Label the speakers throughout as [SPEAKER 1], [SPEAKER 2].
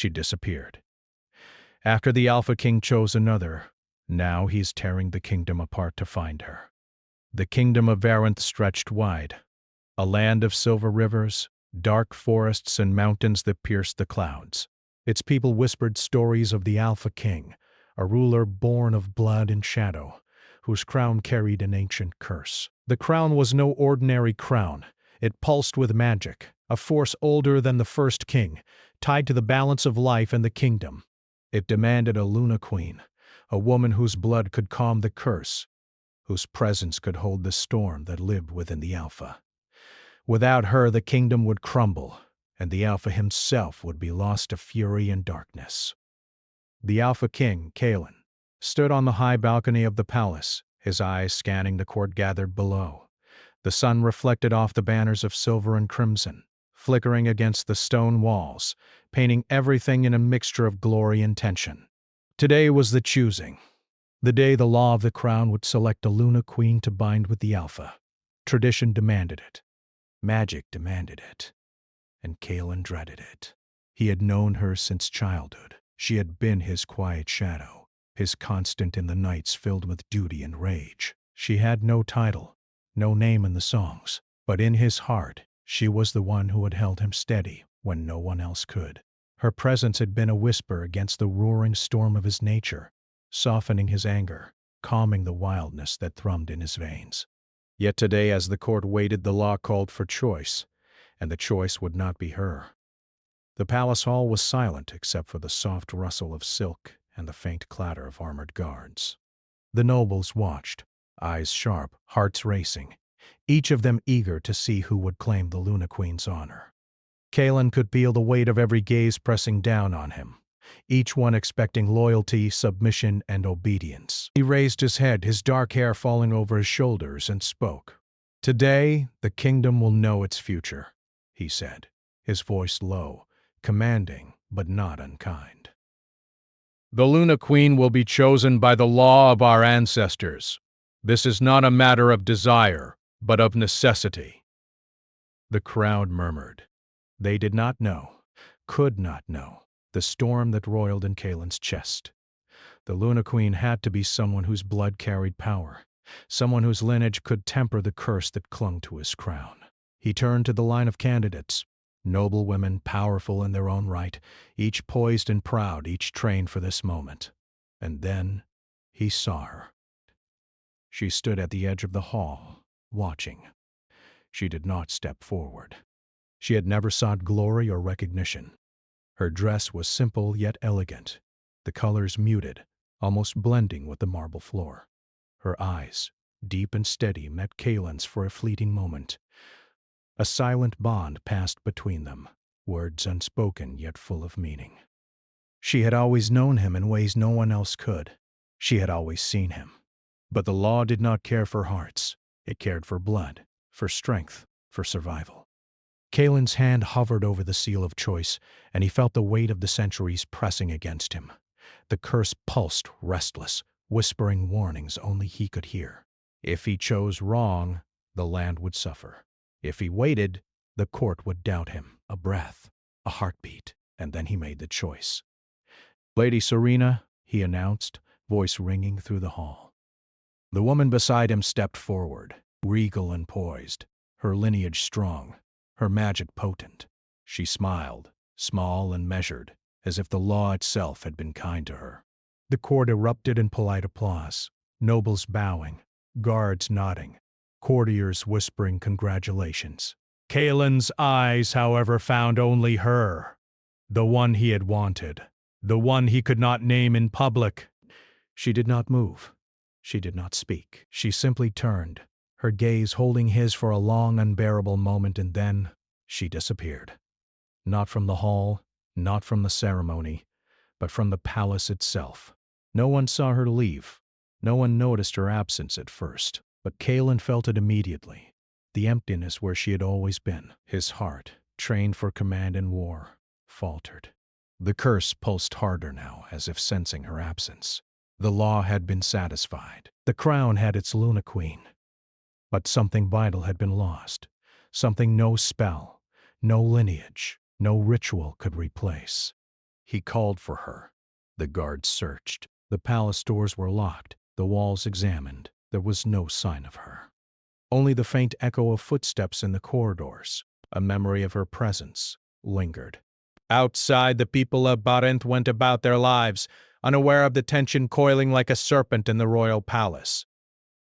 [SPEAKER 1] She disappeared. After the Alpha King chose another, now he's tearing the kingdom apart to find her. The kingdom of Varanth stretched wide, a land of silver rivers, dark forests, and mountains that pierced the clouds. Its people whispered stories of the Alpha King, a ruler born of blood and shadow, whose crown carried an ancient curse. The crown was no ordinary crown. It pulsed with magic, a force older than the first king, tied to the balance of life and the kingdom. It demanded a Luna Queen, a woman whose blood could calm the curse, whose presence could hold the storm that lived within the Alpha. Without her, the kingdom would crumble, and the Alpha himself would be lost to fury and darkness. The Alpha King, Kalen, stood on the high balcony of the palace, his eyes scanning the court gathered below. The sun reflected off the banners of silver and crimson, flickering against the stone walls, painting everything in a mixture of glory and tension. Today was the choosing, the day the law of the crown would select a Luna Queen to bind with the Alpha. Tradition demanded it. Magic demanded it. And Kalen dreaded it. He had known her since childhood. She had been his quiet shadow, his constant in the nights filled with duty and rage. She had no title, no name in the songs, but in his heart, she was the one who had held him steady when no one else could. Her presence had been a whisper against the roaring storm of his nature, softening his anger, calming the wildness that thrummed in his veins. Yet today, as the court waited, the law called for choice, and the choice would not be her. The palace hall was silent except for the soft rustle of silk and the faint clatter of armored guards. The nobles watched, eyes sharp, hearts racing, each of them eager to see who would claim the Luna Queen's honor. Kalen could feel the weight of every gaze pressing down on him, each one expecting loyalty, submission, and obedience. He raised his head, his dark hair falling over his shoulders, and spoke. "Today, the kingdom will know its future," he said, his voice low, commanding but not unkind. "The Luna Queen will be chosen by the law of our ancestors. This is not a matter of desire, but of necessity." The crowd murmured. They did not know, could not know, the storm that roiled in Kalen's chest. The Luna Queen had to be someone whose blood carried power, someone whose lineage could temper the curse that clung to his crown. He turned to the line of candidates, noble women, powerful in their own right, each poised and proud, each trained for this moment. And then he saw her. She stood at the edge of the hall, watching. She did not step forward. She had never sought glory or recognition. Her dress was simple yet elegant, the colors muted, almost blending with the marble floor. Her eyes, deep and steady, met Kalen's for a fleeting moment. A silent bond passed between them, words unspoken yet full of meaning. She had always known him in ways no one else could. She had always seen him. But the law did not care for hearts. It cared for blood, for strength, for survival. Kalen's hand hovered over the seal of choice, and he felt the weight of the centuries pressing against him. The curse pulsed, restless, whispering warnings only he could hear. If he chose wrong, the land would suffer. If he waited, the court would doubt him. A breath, a heartbeat, and then he made the choice. "Lady Serena," he announced, voice ringing through the hall. The woman beside him stepped forward, regal and poised, her lineage strong, her magic potent. She smiled, small and measured, as if the law itself had been kind to her. The court erupted in polite applause, nobles bowing, guards nodding, courtiers whispering congratulations. Kalen's eyes, however, found only her, the one he had wanted, the one he could not name in public. She did not move. She did not speak. She simply turned, her gaze holding his for a long, unbearable moment, and then she disappeared. Not from the hall, not from the ceremony, but from the palace itself. No one saw her leave. No one noticed her absence at first, but Kalen felt it immediately, the emptiness where she had always been. His heart, trained for command in war, faltered. The curse pulsed harder now, as if sensing her absence. The law had been satisfied. The crown had its Luna Queen. But something vital had been lost, something no spell, no lineage, no ritual could replace. He called for her. The guards searched. The palace doors were locked, the walls examined. There was no sign of her. Only the faint echo of footsteps in the corridors, a memory of her presence, lingered. Outside, the people of Barinth went about their lives, unaware of the tension coiling like a serpent in the royal palace.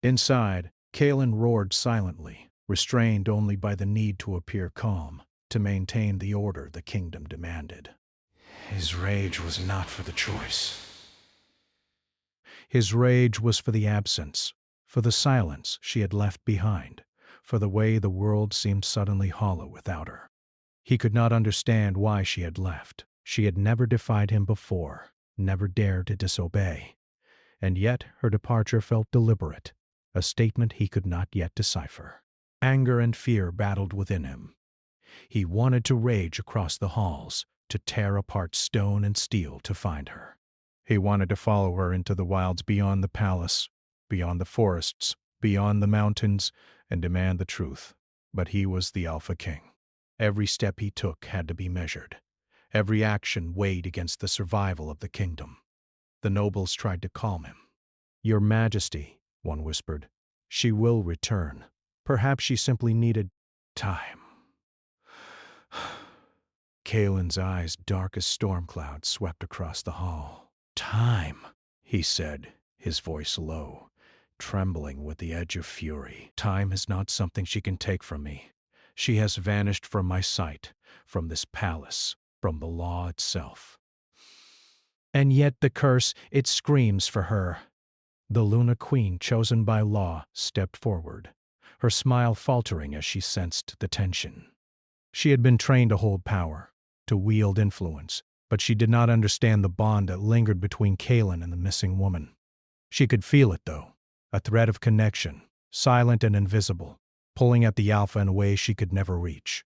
[SPEAKER 1] Inside, Kaelin roared silently, restrained only by the need to appear calm, to maintain the order the kingdom demanded. His rage was not for the choice. His rage was for the absence, for the silence she had left behind, for the way the world seemed suddenly hollow without her. He could not understand why she had left. She had never defied him before, never dared to disobey. And yet her departure felt deliberate, a statement he could not yet decipher. Anger and fear battled within him. He wanted to rage across the halls, to tear apart stone and steel to find her. He wanted to follow her into the wilds beyond the palace, beyond the forests, beyond the mountains, and demand the truth. But he was the Alpha King. Every step he took had to be measured. Every action weighed against the survival of the kingdom. The nobles tried to calm him. "Your Majesty," one whispered, "she will return. Perhaps she simply needed time." Kaelin's eyes, dark as storm clouds, swept across the hall. "Time," he said, his voice low, trembling with the edge of fury. "Time is not something she can take from me. She has vanished from my sight, from this palace, from the law itself. And yet the curse, it screams for her." The Luna Queen, chosen by law, stepped forward, her smile faltering as she sensed the tension. She had been trained to hold power, to wield influence, but she did not understand the bond that lingered between Kaelin and the missing woman. She could feel it, though, a thread of connection, silent and invisible, pulling at the Alpha in a way she could never reach.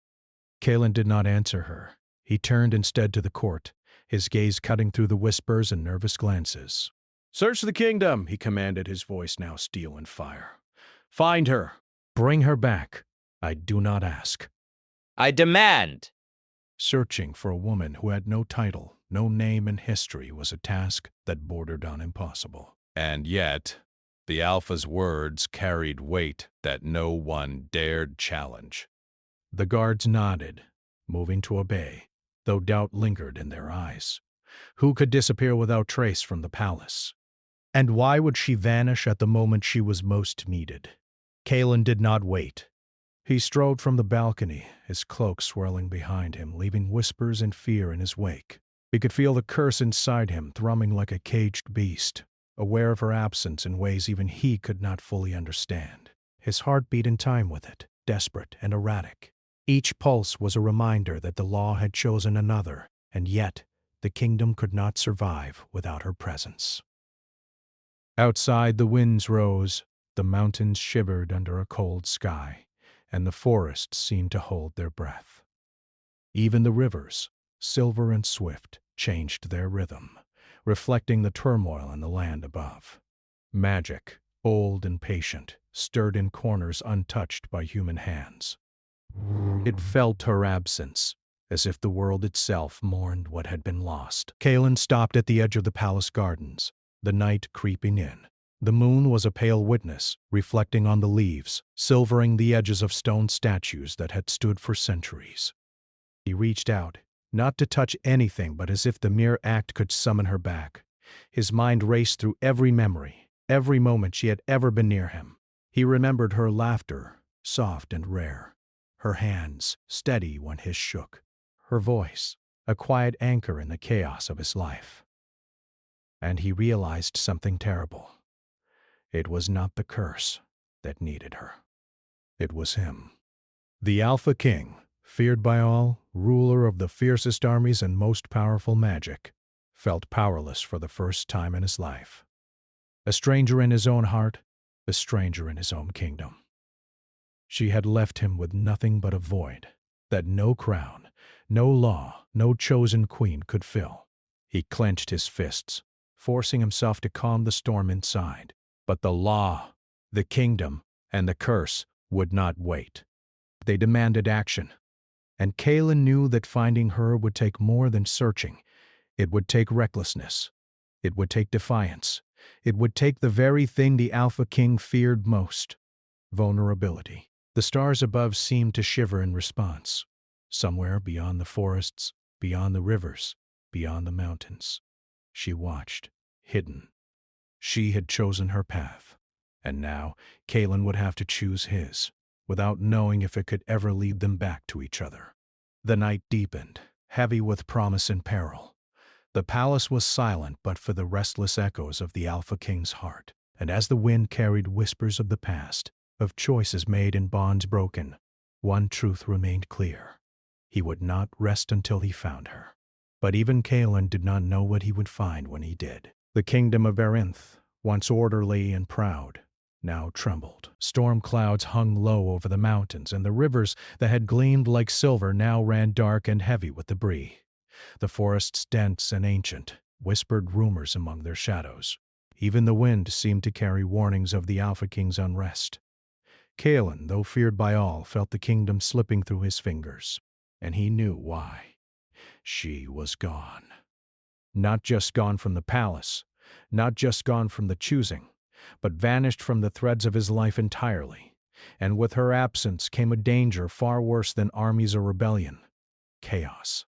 [SPEAKER 1] Kaelin did not answer her. He turned instead to the court, his gaze cutting through the whispers and nervous glances. "Search the kingdom," he commanded, his voice now steel and fire. "Find her. Bring her back. I do not ask."
[SPEAKER 2] "I demand."
[SPEAKER 1] Searching for a woman who had no title, no name in history was a task that bordered on impossible. And yet, the Alpha's words carried weight that no one dared challenge. The guards nodded, moving to obey, though doubt lingered in their eyes. Who could disappear without trace from the palace? And why would she vanish at the moment she was most needed? Kaelin did not wait. He strode from the balcony, his cloak swirling behind him, leaving whispers and fear in his wake. He could feel the curse inside him thrumming like a caged beast, aware of her absence in ways even he could not fully understand. His heart beat in time with it, desperate and erratic. Each pulse was a reminder that the law had chosen another, and yet the kingdom could not survive without her presence. Outside, the winds rose, the mountains shivered under a cold sky, and the forests seemed to hold their breath. Even the rivers, silver and swift, changed their rhythm, reflecting the turmoil in the land above. Magic, old and patient, stirred in corners untouched by human hands. It felt her absence, as if the world itself mourned what had been lost. Kaelin stopped at the edge of the palace gardens, the night creeping in. The moon was a pale witness, reflecting on the leaves, silvering the edges of stone statues that had stood for centuries. He reached out, not to touch anything but as if the mere act could summon her back. His mind raced through every memory, every moment she had ever been near him. He remembered her laughter, soft and rare, her hands, steady when his shook, her voice, a quiet anchor in the chaos of his life. And he realized something terrible. It was not the curse that needed her. It was him. The Alpha King, feared by all, ruler of the fiercest armies and most powerful magic, felt powerless for the first time in his life. A stranger in his own heart, a stranger in his own kingdom. She had left him with nothing but a void that no crown, no law, no chosen queen could fill. He clenched his fists, forcing himself to calm the storm inside. But the law, the kingdom, and the curse would not wait. They demanded action. And Kaelin knew that finding her would take more than searching. It would take recklessness. It would take defiance. It would take the very thing the Alpha King feared most: vulnerability. The stars above seemed to shiver in response. Somewhere beyond the forests, beyond the rivers, beyond the mountains, she watched, hidden. She had chosen her path, and now Kalen would have to choose his, without knowing if it could ever lead them back to each other. The night deepened, heavy with promise and peril. The palace was silent but for the restless echoes of the Alpha King's heart, and as the wind carried whispers of the past, of choices made and bonds broken, one truth remained clear: he would not rest until he found her. But even Kalen did not know what he would find when he did. The kingdom of Erinth, once orderly and proud, now trembled. Storm clouds hung low over the mountains, and the rivers that had gleamed like silver now ran dark and heavy with debris. The forests, dense and ancient, whispered rumors among their shadows. Even the wind seemed to carry warnings of the Alpha King's unrest. Kalen, though feared by all, felt the kingdom slipping through his fingers, and he knew why. She was gone. Not just gone from the palace, not just gone from the choosing, but vanished from the threads of his life entirely. And with her absence came a danger far worse than armies or rebellion: chaos.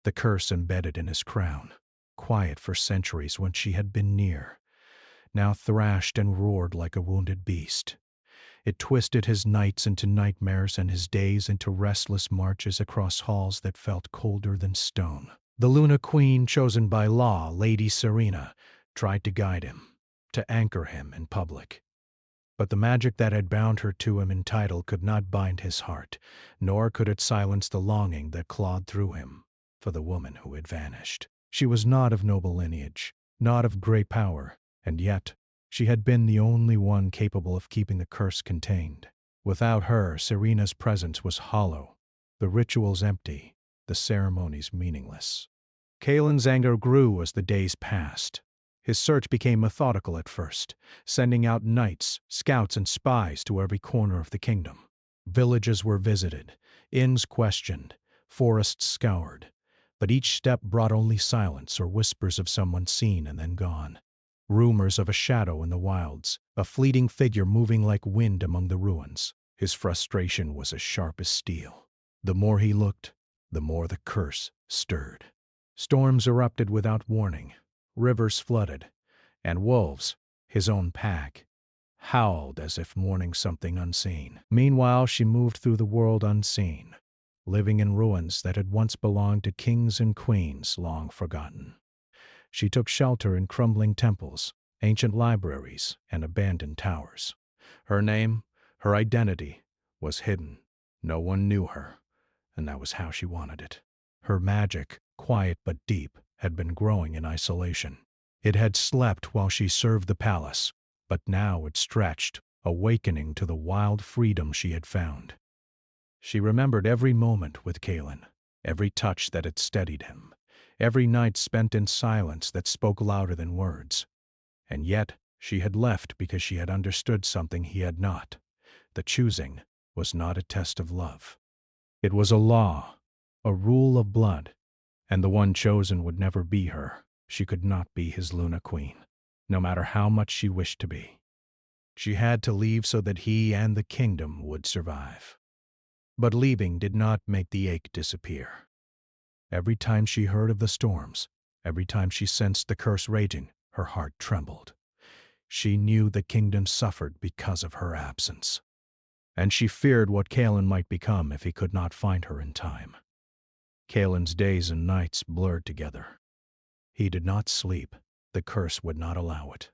[SPEAKER 1] The curse embedded in his crown, quiet for centuries when she had been near, now thrashed and roared like a wounded beast. It twisted his nights into nightmares and his days into restless marches across halls that felt colder than stone. The Luna Queen, chosen by law, Lady Serena, tried to guide him, to anchor him in public. But the magic that had bound her to him in title could not bind his heart, nor could it silence the longing that clawed through him for the woman who had vanished. She was not of noble lineage, not of great power, and yet she had been the only one capable of keeping the curse contained. Without her, Serena's presence was hollow, the rituals empty, the ceremonies meaningless. Kalen's anger grew as the days passed. His search became methodical at first, sending out knights, scouts, and spies to every corner of the kingdom. Villages were visited, inns questioned, forests scoured, but each step brought only silence or whispers of someone seen and then gone. Rumors of a shadow in the wilds, a fleeting figure moving like wind among the ruins. His frustration was as sharp as steel. The more he looked, the more the curse stirred. Storms erupted without warning, rivers flooded, and wolves, his own pack, howled as if mourning something unseen. Meanwhile, she moved through the world unseen, living in ruins that had once belonged to kings and queens long forgotten. She took shelter in crumbling temples, ancient libraries, and abandoned towers. Her name, her identity, was hidden. No one knew her, and that was how she wanted it. Her magic, quiet but deep, had been growing in isolation. It had slept while she served the palace, but now it stretched, awakening to the wild freedom she had found. She remembered every moment with Kalen, every touch that had steadied him, every night spent in silence that spoke louder than words. And yet she had left because she had understood something he had not. The choosing was not a test of love. It was a law, a rule of blood, and the one chosen would never be her. She could not be his Luna Queen, no matter how much she wished to be. She had to leave so that he and the kingdom would survive. But leaving did not make the ache disappear. Every time she heard of the storms, every time she sensed the curse raging, her heart trembled. She knew the kingdom suffered because of her absence, and she feared what Kalen might become if he could not find her in time. Kalen's days and nights blurred together. He did not sleep. The curse would not allow it.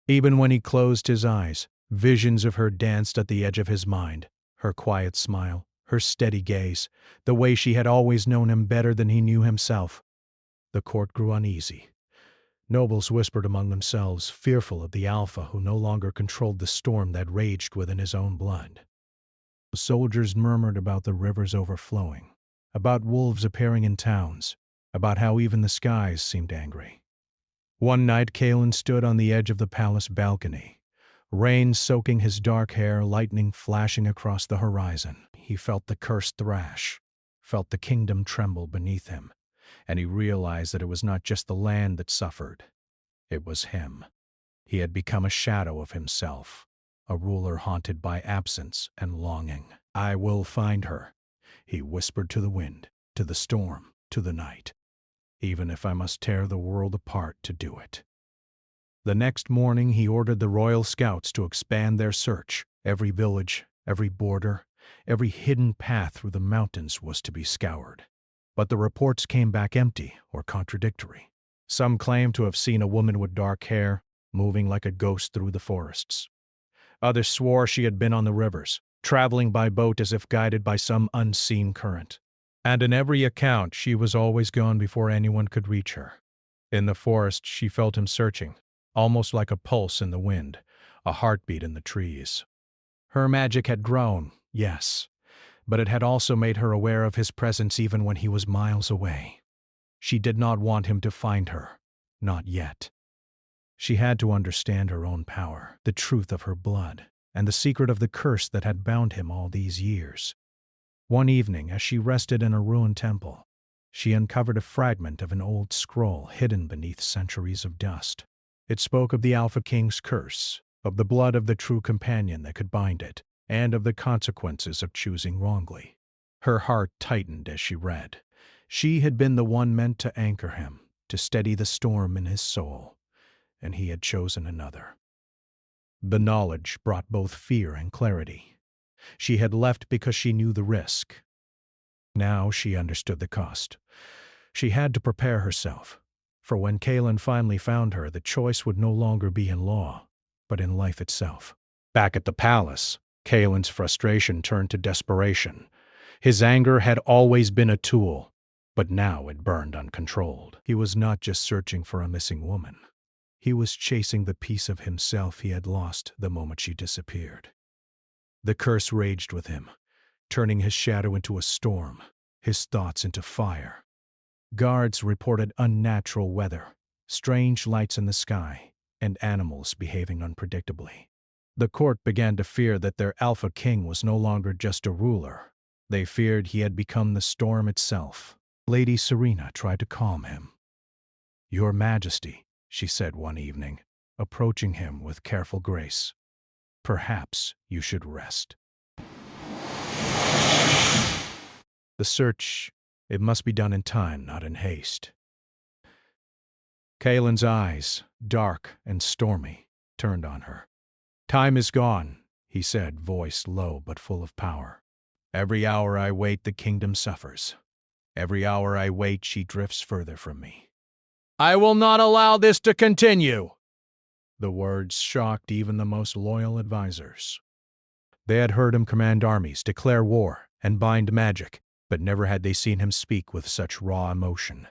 [SPEAKER 1] Even when he closed his eyes, visions of her danced at the edge of his mind, her quiet smile, her steady gaze, the way she had always known him better than he knew himself. The court grew uneasy. Nobles whispered among themselves, fearful of the Alpha who no longer controlled the storm that raged within his own blood. Soldiers murmured about the rivers overflowing, about wolves appearing in towns, about how even the skies seemed angry. One night Kalen stood on the edge of the palace balcony, rain soaking his dark hair, lightning flashing across the horizon. He felt the curse thrash, felt the kingdom tremble beneath him, and he realized that it was not just the land that suffered. It was him. He had become a shadow of himself, a ruler haunted by absence and longing. "I will find her," he whispered to the wind, to the storm, to the night, "even if I must tear the world apart to do it." The next morning he ordered the royal scouts to expand their search. Every village, every border, every hidden path through the mountains was to be scoured. But the reports came back empty or contradictory. Some claimed to have seen a woman with dark hair, moving like a ghost through the forests. Others swore she had been on the rivers, traveling by boat as if guided by some unseen current. And in every account, she was always gone before anyone could reach her. In the forest, she felt him searching, almost like a pulse in the wind, a heartbeat in the trees. Her magic had grown, yes, but it had also made her aware of his presence even when he was miles away. She did not want him to find her, not yet. She had to understand her own power, the truth of her blood, and the secret of the curse that had bound him all these years. One evening, as she rested in a ruined temple, she uncovered a fragment of an old scroll hidden beneath centuries of dust. It spoke of the Alpha King's curse, of the blood of the true companion that could bind it, and of the consequences of choosing wrongly. Her heart tightened as she read. She had been the one meant to anchor him, to steady the storm in his soul, and he had chosen another. The knowledge brought both fear and clarity. She had left because she knew the risk. Now she understood the cost. She had to prepare herself, for when Kaelin finally found her, the choice would no longer be in law, but in life itself. Back at the palace, Kaelin's frustration turned to desperation. His anger had always been a tool, but now it burned uncontrolled. He was not just searching for a missing woman. He was chasing the piece of himself he had lost the moment she disappeared. The curse raged with him, turning his shadow into a storm, his thoughts into fire. Guards reported unnatural weather, strange lights in the sky, and animals behaving unpredictably. The court began to fear that their Alpha King was no longer just a ruler. They feared he had become the storm itself. Lady Serena tried to calm him. "Your Majesty," she said one evening, approaching him with careful grace, "perhaps you should rest. The search, it must be done in time, not in haste." Kaelin's eyes, dark and stormy, turned on her. "Time is gone," he said, voice low but full of power. "Every hour I wait, the kingdom suffers. Every hour I wait, she drifts further from me." "I will not allow this to continue!" The words shocked even the most loyal advisors. They had heard him command armies, declare war, and bind magic, but never had they seen him speak with such raw emotion.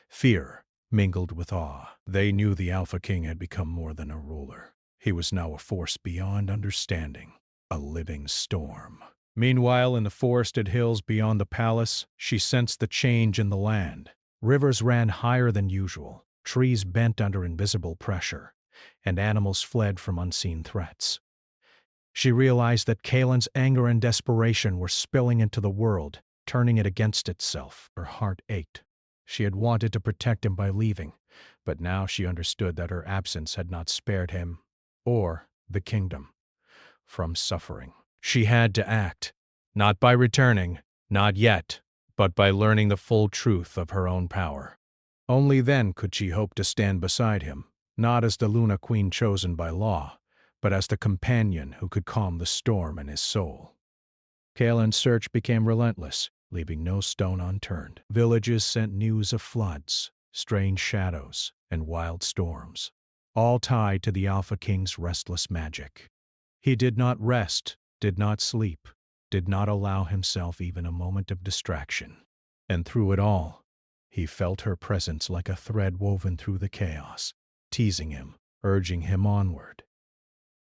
[SPEAKER 1] Fear mingled with awe. They knew the Alpha King had become more than a ruler. He was now a force beyond understanding, a living storm. Meanwhile, in the forested hills beyond the palace, she sensed the change in the land. Rivers ran higher than usual, trees bent under invisible pressure, and animals fled from unseen threats. She realized that Kaelin's anger and desperation were spilling into the world, turning it against itself. Her heart ached. She had wanted to protect him by leaving, but now she understood that her absence had not spared him, or the kingdom, from suffering. She had to act, not by returning, not yet, but by learning the full truth of her own power. Only then could she hope to stand beside him, not as the Luna Queen chosen by law, but as the companion who could calm the storm in his soul. Kaelin's search became relentless, leaving no stone unturned. Villages sent news of floods, strange shadows, and wild storms, all tied to the Alpha King's restless magic. He did not rest, did not sleep, did not allow himself even a moment of distraction. And through it all, he felt her presence like a thread woven through the chaos, teasing him, urging him onward.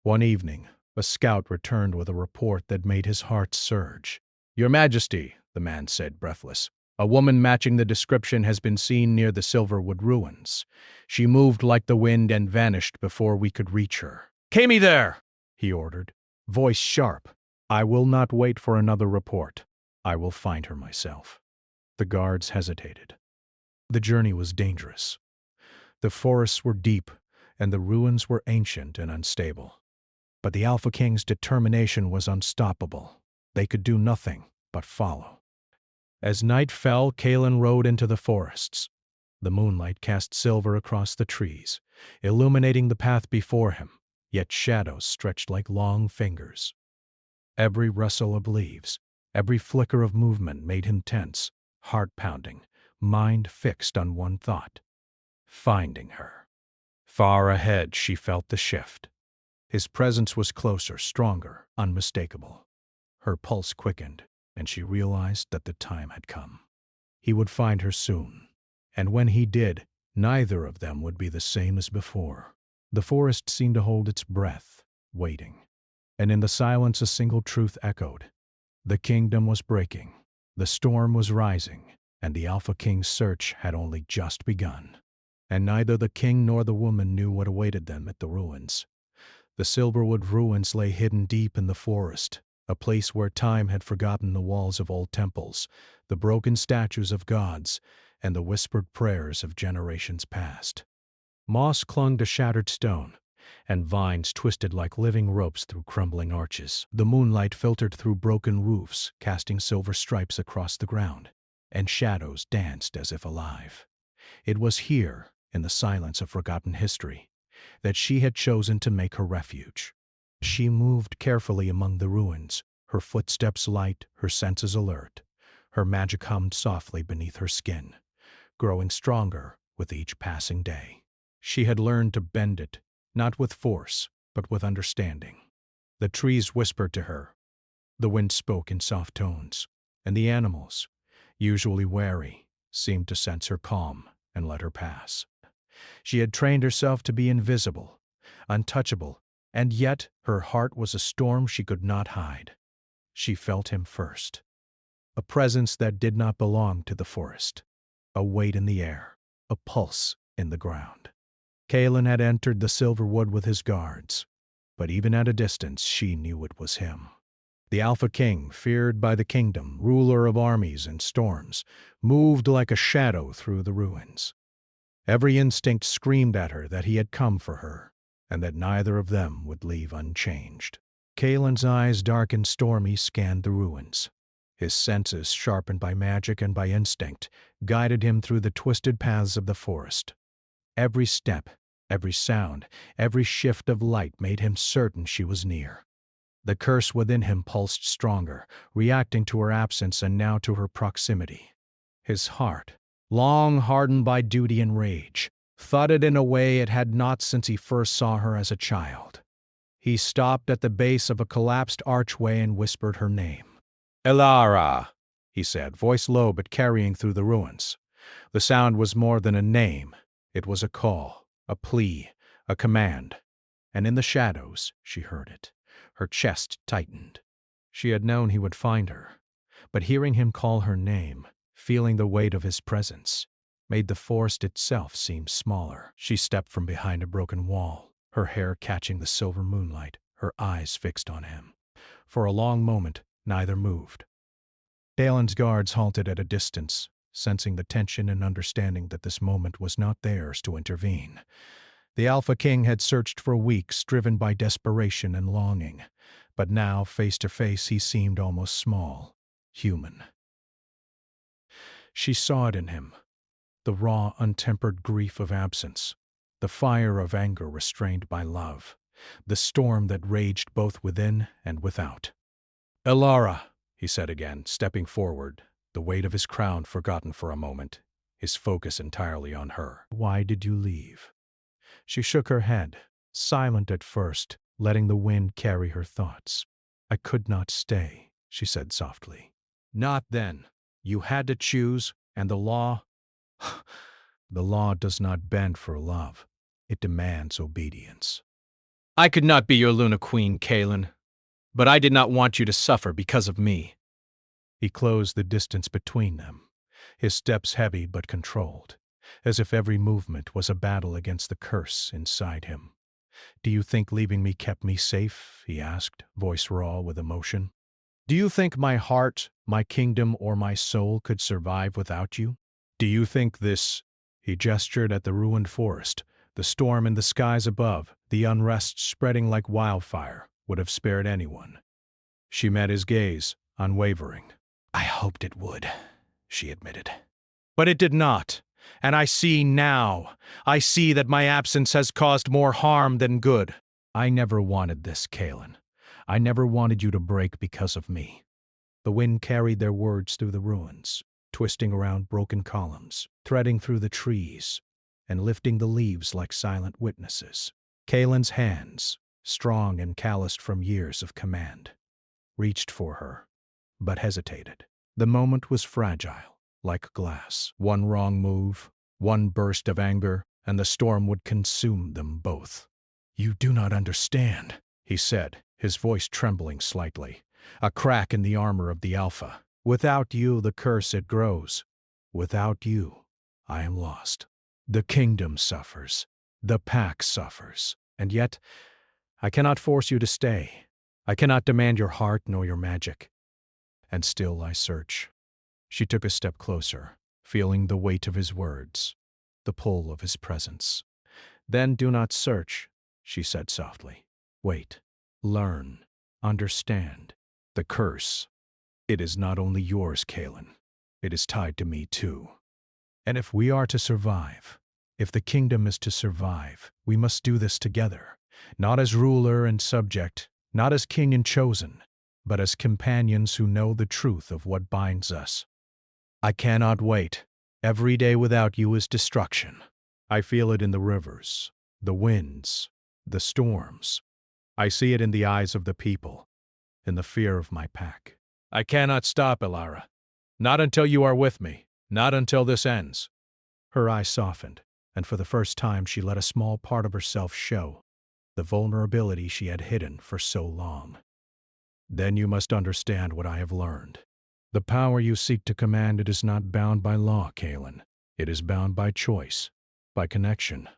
[SPEAKER 1] One evening, a scout returned with a report that made his heart surge. "Your Majesty," the man said, breathless, "a woman matching the description has been seen near the Silverwood ruins. She moved like the wind and vanished before we could reach her." "Take me there," he ordered, voice sharp. "I will not wait for another report. I will find her myself." The guards hesitated. The journey was dangerous. The forests were deep, and the ruins were ancient and unstable. But the Alpha King's determination was unstoppable. They could do nothing but follow. As night fell, Kalen rode into the forests. The moonlight cast silver across the trees, illuminating the path before him, yet shadows stretched like long fingers. Every rustle of leaves, every flicker of movement made him tense, heart pounding, mind fixed on one thought: finding her. Far ahead, she felt the shift. His presence was closer, stronger, unmistakable. Her pulse quickened, and she realized that the time had come. He would find her soon, and when he did, neither of them would be the same as before. The forest seemed to hold its breath, waiting, and in the silence a single truth echoed. The kingdom was breaking, the storm was rising, and the Alpha King's search had only just begun. And neither the king nor the woman knew what awaited them at the ruins. The Silverwood ruins lay hidden deep in the forest, a place where time had forgotten the walls of old temples, the broken statues of gods, and the whispered prayers of generations past. Moss clung to shattered stone, and vines twisted like living ropes through crumbling arches. The moonlight filtered through broken roofs, casting silver stripes across the ground, and shadows danced as if alive. It was here, in the silence of forgotten history, that she had chosen to make her refuge. She moved carefully among the ruins, her footsteps light, her senses alert. Her magic hummed softly beneath her skin, growing stronger with each passing day. She had learned to bend it, not with force, but with understanding. The trees whispered to her, the wind spoke in soft tones, and the animals, usually wary, seemed to sense her calm and let her pass. She had trained herself to be invisible, untouchable, and yet her heart was a storm she could not hide. She felt him first, a presence that did not belong to the forest, a weight in the air, a pulse in the ground. Kalen had entered the Silverwood with his guards, but even at a distance she knew it was him. The Alpha King, feared by the kingdom, ruler of armies and storms, moved like a shadow through the ruins. Every instinct screamed at her that he had come for her, and that neither of them would leave unchanged. Kalen's eyes, dark and stormy, scanned the ruins. His senses, sharpened by magic and by instinct, guided him through the twisted paths of the forest. Every step, every sound, every shift of light made him certain she was near. The curse within him pulsed stronger, reacting to her absence and now to her proximity. His heart, long hardened by duty and rage, thudded in a way it had not since he first saw her as a child. He stopped at the base of a collapsed archway and whispered her name. "Elara," he said, voice low but carrying through the ruins. The sound was more than a name. It was a call, a plea, a command. And in the shadows, she heard it. Her chest tightened. She had known he would find her, but hearing him call her name, feeling the weight of his presence, made the forest itself seem smaller. She stepped from behind a broken wall, her hair catching the silver moonlight, her eyes fixed on him. For a long moment, neither moved. Kalen's guards halted at a distance, sensing the tension and understanding that this moment was not theirs to intervene. The Alpha King had searched for weeks, driven by desperation and longing, but now, face to face, he seemed almost small, human. She saw it in him, the raw, untempered grief of absence, the fire of anger restrained by love, the storm that raged both within and without. "Elara," he said again, stepping forward, the weight of his crown forgotten for a moment, his focus entirely on her. "Why did you leave?" She shook her head, silent at first, letting the wind carry her thoughts. "I could not stay," she said softly. "Not then. You had to choose, and the law—" "The law does not bend for love. It demands obedience." "I could not be your Luna Queen, Kalen, but I did not want you to suffer because of me." He closed the distance between them, his steps heavy but controlled, as if every movement was a battle against the curse inside him. "Do you think leaving me kept me safe?" he asked, voice raw with emotion. "Do you think my heart, my kingdom, or my soul could survive without you? Do you think this? He gestured at the ruined forest. The storm in the skies above, the unrest spreading like wildfire, would have spared anyone. She met his gaze, unwavering. I hoped it would, she admitted. But it did not. And I see now. I see that my absence has caused more harm than good. I never wanted this, Kaelin. I never wanted you to break because of me. The wind carried their words through the ruins, twisting around broken columns, threading through the trees, and lifting the leaves like silent witnesses. Kaelin's hands, strong and calloused from years of command, reached for her, but hesitated. The moment was fragile, like glass. One wrong move, one burst of anger, and the storm would consume them both. You do not understand, he said, his voice trembling slightly, a crack in the armor of the Alpha. Without you, the curse it grows. Without you, I am lost. The kingdom suffers. The pack suffers. And yet, I cannot force you to stay. I cannot demand your heart nor your magic. And still I search. She took a step closer, feeling the weight of his words, the pull of his presence. Then do not search, she said softly. Wait. Learn. Understand. The curse. It is not only yours, Kaelin. It is tied to me too. And if we are to survive, if the kingdom is to survive, we must do this together, not as ruler and subject, not as king and chosen, but as companions who know the truth of what binds us. I cannot wait. Every day without you is destruction. I feel it in the rivers, the winds, the storms. I see it in the eyes of the people, in the fear of my pack. I cannot stop, Elara. Not until you are with me. Not until this ends. Her eyes softened, and for the first time she let a small part of herself show, the vulnerability she had hidden for so long. Then you must understand what I have learned. The power you seek to command, it is not bound by law, Kaelin. It is bound by choice, by connection,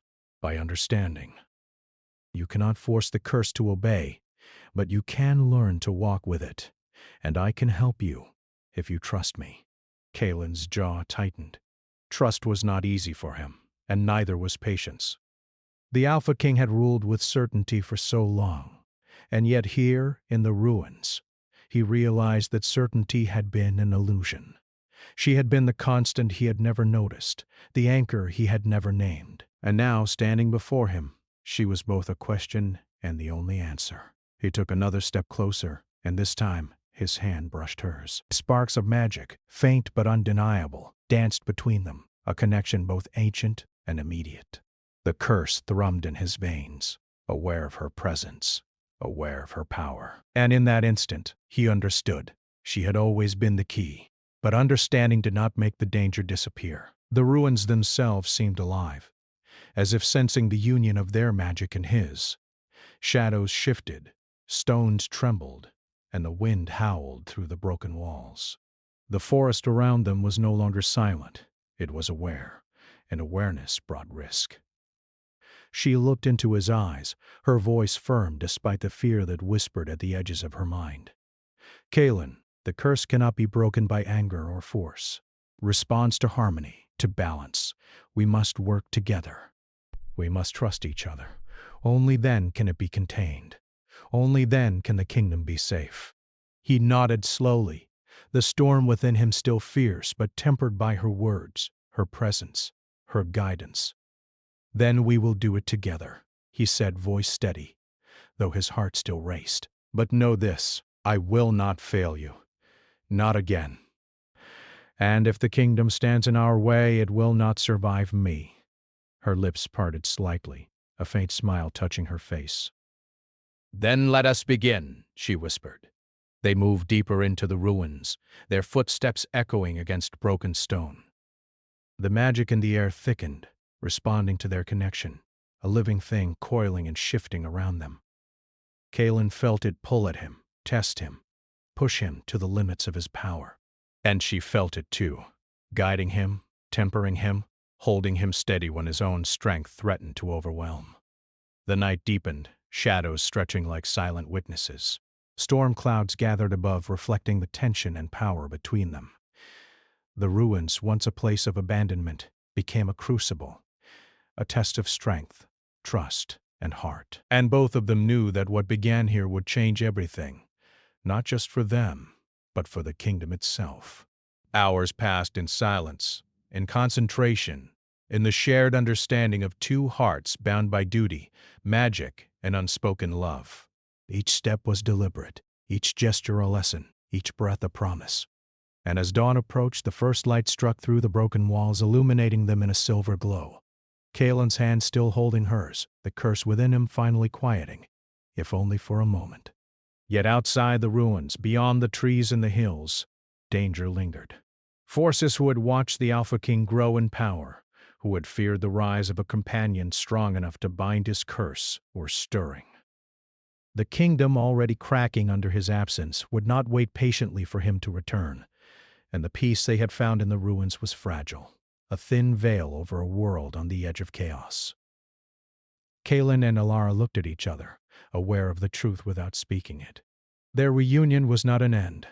[SPEAKER 1] by understanding. You cannot force the curse to obey, but you can learn to walk with it, and I can help you, if you trust me. Kaelin's jaw tightened. Trust was not easy for him, and neither was patience. The Alpha King had ruled with certainty for so long, and yet here, in the ruins, he realized that certainty had been an illusion. She had been the constant he had never noticed, the anchor he had never named, and now, standing before him, she was both a question and the only answer. He took another step closer, and this time his hand brushed hers. Sparks of magic, faint but undeniable, danced between them, a connection both ancient and immediate. The curse thrummed in his veins, aware of her presence, aware of her power. And in that instant, he understood. She had always been the key, but understanding did not make the danger disappear. The ruins themselves seemed alive, as if sensing the union of their magic and his. Shadows shifted, stones trembled, and the wind howled through the broken walls. The forest around them was no longer silent. It was aware, and awareness brought risk. She looked into his eyes, her voice firm despite the fear that whispered at the edges of her mind. Kaelin, the curse cannot be broken by anger or force. Responds to harmony, to balance. We must work together. We must trust each other. Only then can it be contained. Only then can the kingdom be safe. He nodded slowly, the storm within him still fierce but tempered by her words, her presence, her guidance. Then we will do it together, he said, voice steady, though his heart still raced. But know this, I will not fail you. Not again. And if the kingdom stands in our way, it will not survive me. Her lips parted slightly, a faint smile touching her face. Then let us begin, she whispered. They moved deeper into the ruins, their footsteps echoing against broken stone. The magic in the air thickened, responding to their connection, a living thing coiling and shifting around them. Kaelin felt it pull at him, test him, push him to the limits of his power. And she felt it too, guiding him, tempering him, holding him steady when his own strength threatened to overwhelm. The night deepened, shadows stretching like silent witnesses. Storm clouds gathered above, reflecting the tension and power between them. The ruins, once a place of abandonment, became a crucible, a test of strength, trust, and heart. And both of them knew that what began here would change everything, not just for them, but for the kingdom itself. Hours passed in silence, in concentration, in the shared understanding of two hearts bound by duty, magic, and unspoken love. Each step was deliberate, each gesture a lesson, each breath a promise. And as dawn approached, the first light struck through the broken walls, illuminating them in a silver glow. Kaelin's hand still holding hers, the curse within him finally quieting, if only for a moment. Yet outside the ruins, beyond the trees and the hills, danger lingered. Forces who had watched the Alpha King grow in power, who had feared the rise of a companion strong enough to bind his curse, were stirring. The kingdom, already cracking under his absence, would not wait patiently for him to return, and the peace they had found in the ruins was fragile, a thin veil over a world on the edge of chaos. Kaelin and Alara looked at each other, aware of the truth without speaking it. Their reunion was not an end.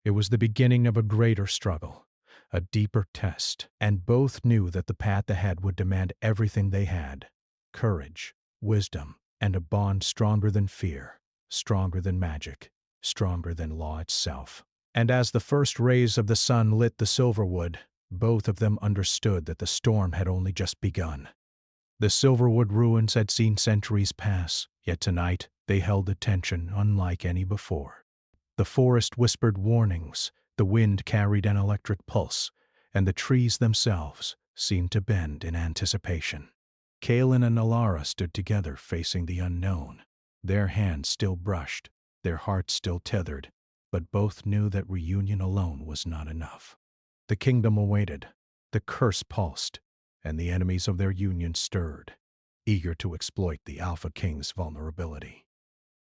[SPEAKER 1] It was the beginning of a greater struggle, a deeper test, and both knew that the path ahead would demand everything they had: courage, wisdom, and a bond stronger than fear, stronger than magic, stronger than law itself. And as the first rays of the sun lit the Silverwood, both of them understood that the storm had only just begun. The Silverwood ruins had seen centuries pass, yet tonight they held a tension unlike any before. The forest whispered warnings, the wind carried an electric pulse, and the trees themselves seemed to bend in anticipation. Kaelin and Alara stood together facing the unknown, their hands still brushed, their hearts still tethered, but both knew that reunion alone was not enough. The kingdom awaited, the curse pulsed, and the enemies of their union stirred, eager to exploit the Alpha King's vulnerability.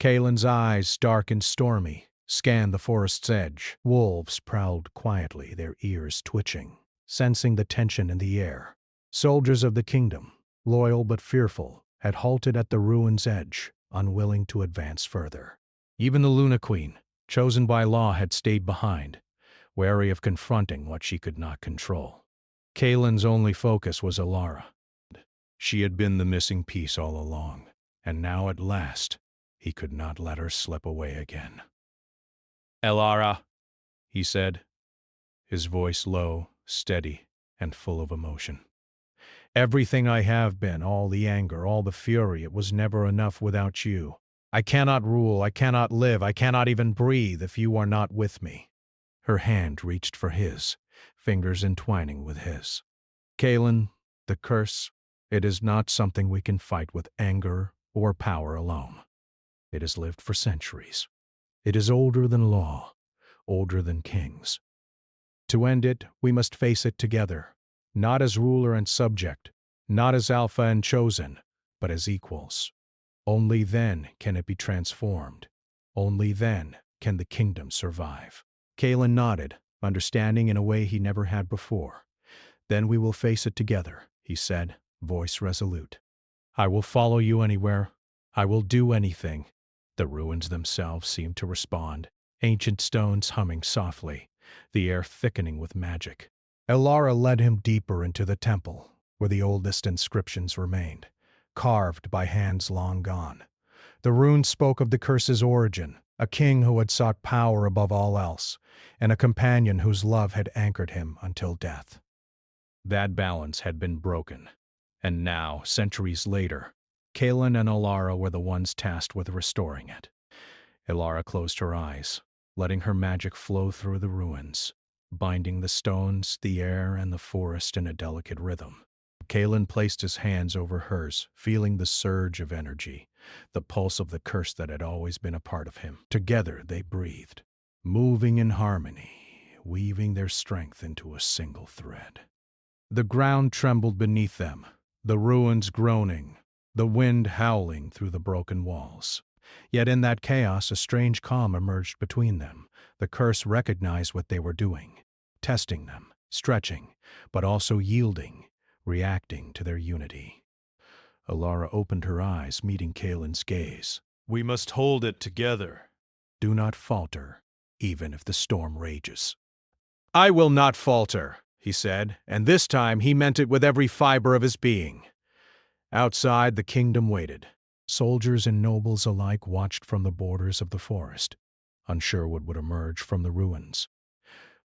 [SPEAKER 1] Kaelin's eyes, dark and stormy, scanned the forest's edge. Wolves prowled quietly, their ears twitching, sensing the tension in the air. Soldiers of the kingdom, loyal but fearful, had halted at the ruin's edge, unwilling to advance further. Even the Luna Queen, chosen by law, had stayed behind, wary of confronting what she could not control. Kaelin's only focus was Alara. She had been the missing piece all along, and now at last, he could not let her slip away again. "Alara," he said, his voice low, steady, and full of emotion. "Everything I have been, all the anger, all the fury, it was never enough without you. I cannot rule, I cannot live, I cannot even breathe if you are not with me." Her hand reached for his, fingers entwining with his. "Kaelin, the curse, it is not something we can fight with anger or power alone. It has lived for centuries. It is older than law, older than kings. To end it, we must face it together, not as ruler and subject, not as Alpha and chosen, but as equals. Only then can it be transformed. Only then can the kingdom survive." Kaelin nodded, understanding in a way he never had before. "Then we will face it together," he said, voice resolute. "I will follow you anywhere. I will do anything." The ruins themselves seemed to respond, ancient stones humming softly, the air thickening with magic. Alara led him deeper into the temple, where the oldest inscriptions remained, carved by hands long gone. The runes spoke of the curse's origin, a king who had sought power above all else, and a companion whose love had anchored him until death. That balance had been broken, and now, centuries later, Kaelin and Alara were the ones tasked with restoring it. Alara closed her eyes, letting her magic flow through the ruins, binding the stones, the air, and the forest in a delicate rhythm. Kaelin placed his hands over hers, feeling the surge of energy, the pulse of the curse that had always been a part of him. Together they breathed, moving in harmony, weaving their strength into a single thread. The ground trembled beneath them, the ruins groaning, the wind howling through the broken walls. Yet in that chaos a strange calm emerged between them. The curse recognized what they were doing, testing them, stretching, but also yielding, reacting to their unity. Alara opened her eyes, meeting Kaelin's gaze. "We must hold it together. Do not falter, even if the storm rages." "I will not falter," he said, and this time he meant it with every fiber of his being. Outside, the kingdom waited. Soldiers and nobles alike watched from the borders of the forest, unsure what would emerge from the ruins.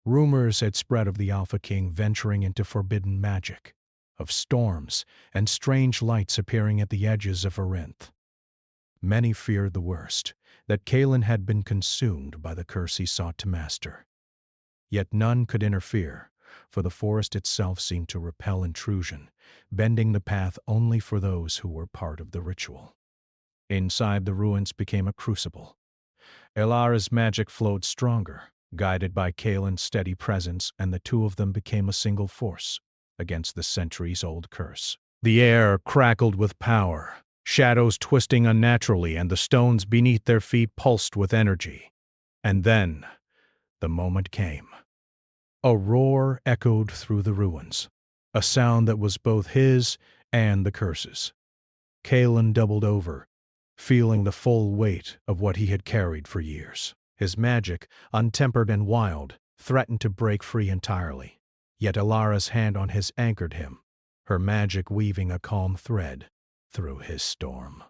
[SPEAKER 1] Rumors had spread of the Alpha King venturing into forbidden magic, of storms and strange lights appearing at the edges of Erinth. Many feared the worst, that Kaelin had been consumed by the curse he sought to master. Yet none could interfere, for the forest itself seemed to repel intrusion, bending the path only for those who were part of the ritual. Inside, the ruins became a crucible. Elara's magic flowed stronger, guided by Kaelin's steady presence, and the two of them became a single force against the centuries-old curse. The air crackled with power, shadows twisting unnaturally, and the stones beneath their feet pulsed with energy. And then, the moment came. A roar echoed through the ruins, a sound that was both his and the curse's. Kaelin doubled over, feeling the full weight of what he had carried for years. His magic, untempered and wild, threatened to break free entirely. Yet Elara's hand on his anchored him, her magic weaving a calm thread through his storm.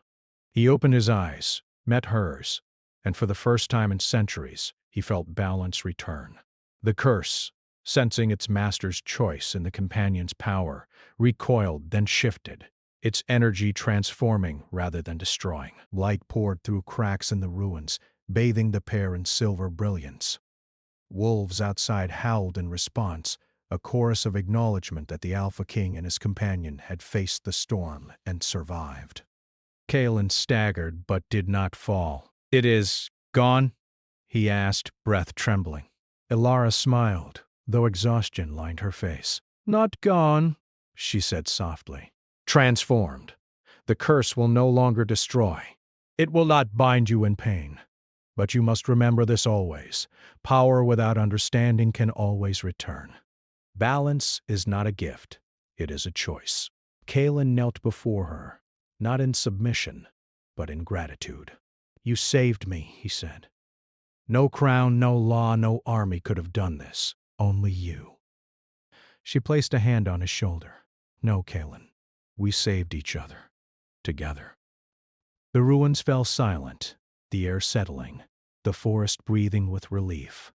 [SPEAKER 1] He opened his eyes, met hers, and for the first time in centuries, he felt balance return. The curse, sensing its master's choice in the companion's power, recoiled, then shifted, its energy transforming rather than destroying. Light poured through cracks in the ruins, bathing the pair in silver brilliance. Wolves outside howled in response, a chorus of acknowledgement that the Alpha King and his companion had faced the storm and survived. Kaelin staggered but did not fall. "It is gone?" he asked, breath trembling. Elara smiled, though exhaustion lined her face. "Not gone," she said softly. "Transformed. The curse will no longer destroy. It will not bind you in pain. But you must remember this always. Power without understanding can always return. Balance is not a gift. It is a choice." Kaelin knelt before her, not in submission, but in gratitude. "You saved me," he said. "No crown, no law, no army could have done this. Only you." She placed a hand on his shoulder. "No, Kaelin. We saved each other. Together." The ruins fell silent, the air settling, the forest breathing with relief.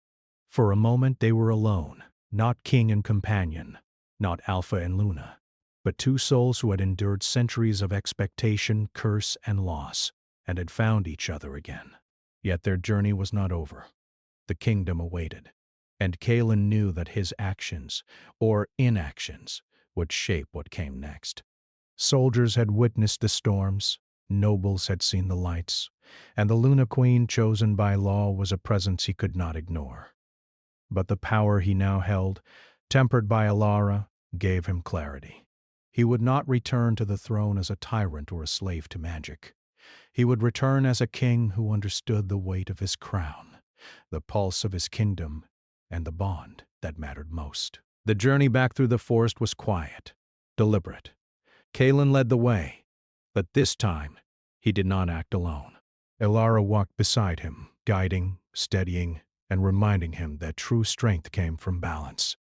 [SPEAKER 1] For a moment they were alone, not king and companion, not Alpha and Luna, but two souls who had endured centuries of expectation, curse, and loss, and had found each other again. Yet their journey was not over. The kingdom awaited, and Kaelin knew that his actions, or inactions, would shape what came next. Soldiers had witnessed the storms, nobles had seen the lights, and the Luna Queen chosen by law was a presence he could not ignore. But the power he now held, tempered by Elara, gave him clarity. He would not return to the throne as a tyrant or a slave to magic. He would return as a king who understood the weight of his crown, the pulse of his kingdom, and the bond that mattered most. The journey back through the forest was quiet, deliberate. Kaelin led the way, but this time he did not act alone. Elara walked beside him, guiding, steadying, and reminding him that true strength came from balance.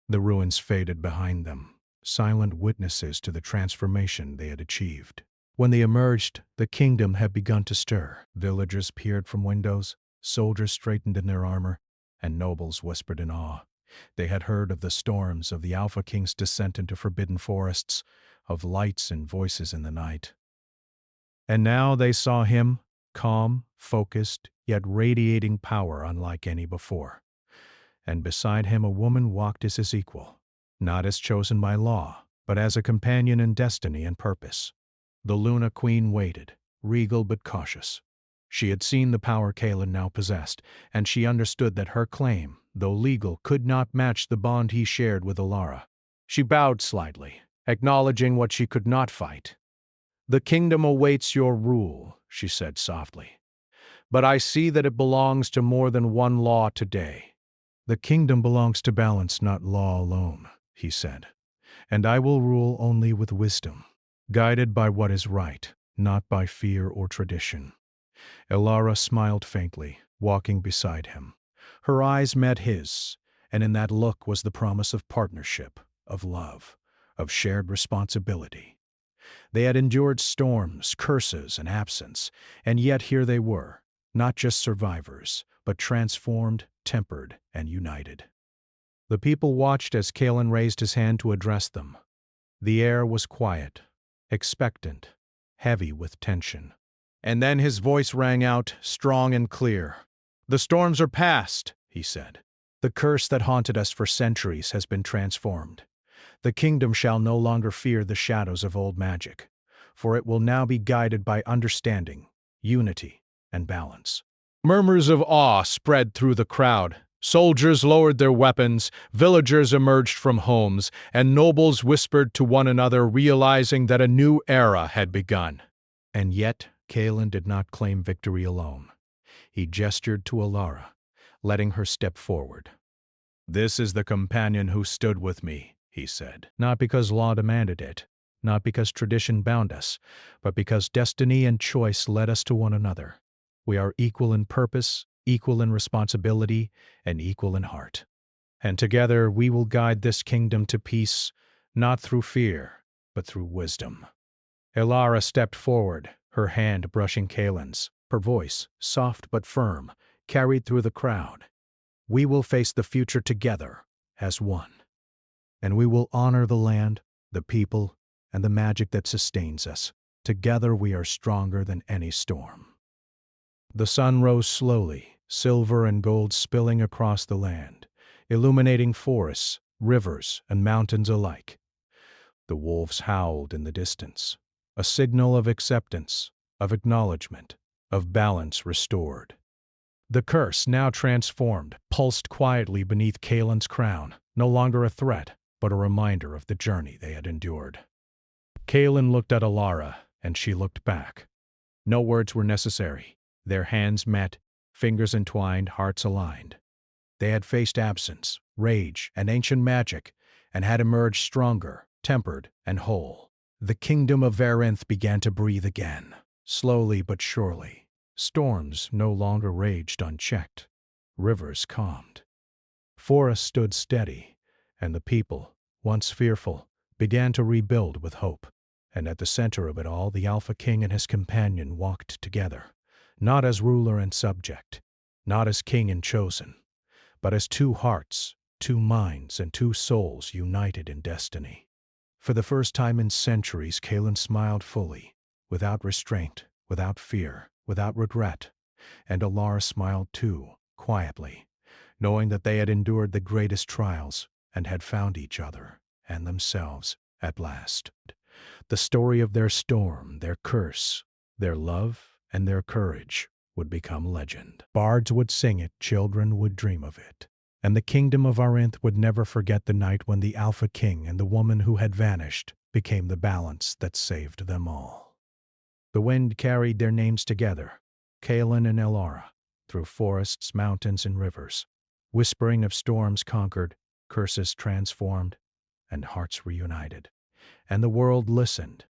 [SPEAKER 1] The ruins faded behind them, silent witnesses to the transformation they had achieved. When they emerged, the kingdom had begun to stir. Villagers peered from windows, soldiers straightened in their armor, and nobles whispered in awe. They had heard of the storms, of the Alpha King's descent into forbidden forests, of lights and voices in the night. And now they saw him, calm, focused, yet radiating power unlike any before. And beside him a woman walked as his equal, not as chosen by law, but as a companion in destiny and purpose. The Luna Queen waited, regal but cautious. She had seen the power Kaelin now possessed, and she understood that her claim, though legal, could not match the bond he shared with Elara. She bowed slightly, acknowledging what she could not fight. "The kingdom awaits your rule," she said softly. "But I see that it belongs to more than one law today." "The kingdom belongs to balance, not law alone," he said. "And I will rule only with wisdom, guided by what is right, not by fear or tradition." Elara smiled faintly, walking beside him. Her eyes met his, and in that look was the promise of partnership, of love, of shared responsibility. They had endured storms, curses, and absence, and yet here they were, not just survivors, but transformed, tempered, and united. The people watched as Kalen raised his hand to address them. The air was quiet, expectant, heavy with tension. And then his voice rang out, strong and clear. "The storms are past," he said. "The curse that haunted us for centuries has been transformed. The kingdom shall no longer fear the shadows of old magic, for it will now be guided by understanding, unity, and balance." Murmurs of awe spread through the crowd. Soldiers lowered their weapons, villagers emerged from homes, and nobles whispered to one another, realizing that a new era had begun. And yet, Kalen did not claim victory alone. He gestured to Alara, letting her step forward. "This is the companion who stood with me," he said, "not because law demanded it, not because tradition bound us, but because destiny and choice led us to one another. We are equal in purpose, equal in responsibility, and equal in heart. And together we will guide this kingdom to peace, not through fear, but through wisdom." Alara stepped forward, her hand brushing Kalen's. Her voice, soft but firm, carried through the crowd. "We will face the future together, as one. And we will honor the land, the people, and the magic that sustains us. Together we are stronger than any storm." The sun rose slowly, silver and gold spilling across the land, illuminating forests, rivers, and mountains alike. The wolves howled in the distance, a signal of acceptance, of acknowledgement, of balance restored. The curse, now transformed, pulsed quietly beneath Kalen's crown, no longer a threat, but a reminder of the journey they had endured. Kalen looked at Alara, and she looked back. No words were necessary. Their hands met, fingers entwined, hearts aligned. They had faced absence, rage, and ancient magic, and had emerged stronger, tempered, and whole. The kingdom of Werewolf began to breathe again, slowly but surely. Storms no longer raged unchecked. Rivers calmed. Forests stood steady, and the people, once fearful, began to rebuild with hope. And at the center of it all, the Alpha King and his companion walked together, not as ruler and subject, not as king and chosen, but as two hearts, two minds, and two souls united in destiny. For the first time in centuries, Kalen smiled fully, without restraint, without fear, without regret, and Alara smiled too, quietly, knowing that they had endured the greatest trials and had found each other and themselves at last. The story of their storm, their curse, their love, and their courage would become legend. Bards would sing it, children would dream of it, and the kingdom of Arinth would never forget the night when the Alpha King and the woman who had vanished became the balance that saved them all. The wind carried their names together, Kalen and Alara, through forests, mountains, and rivers, whispering of storms conquered, curses transformed, and hearts reunited. And the world listened,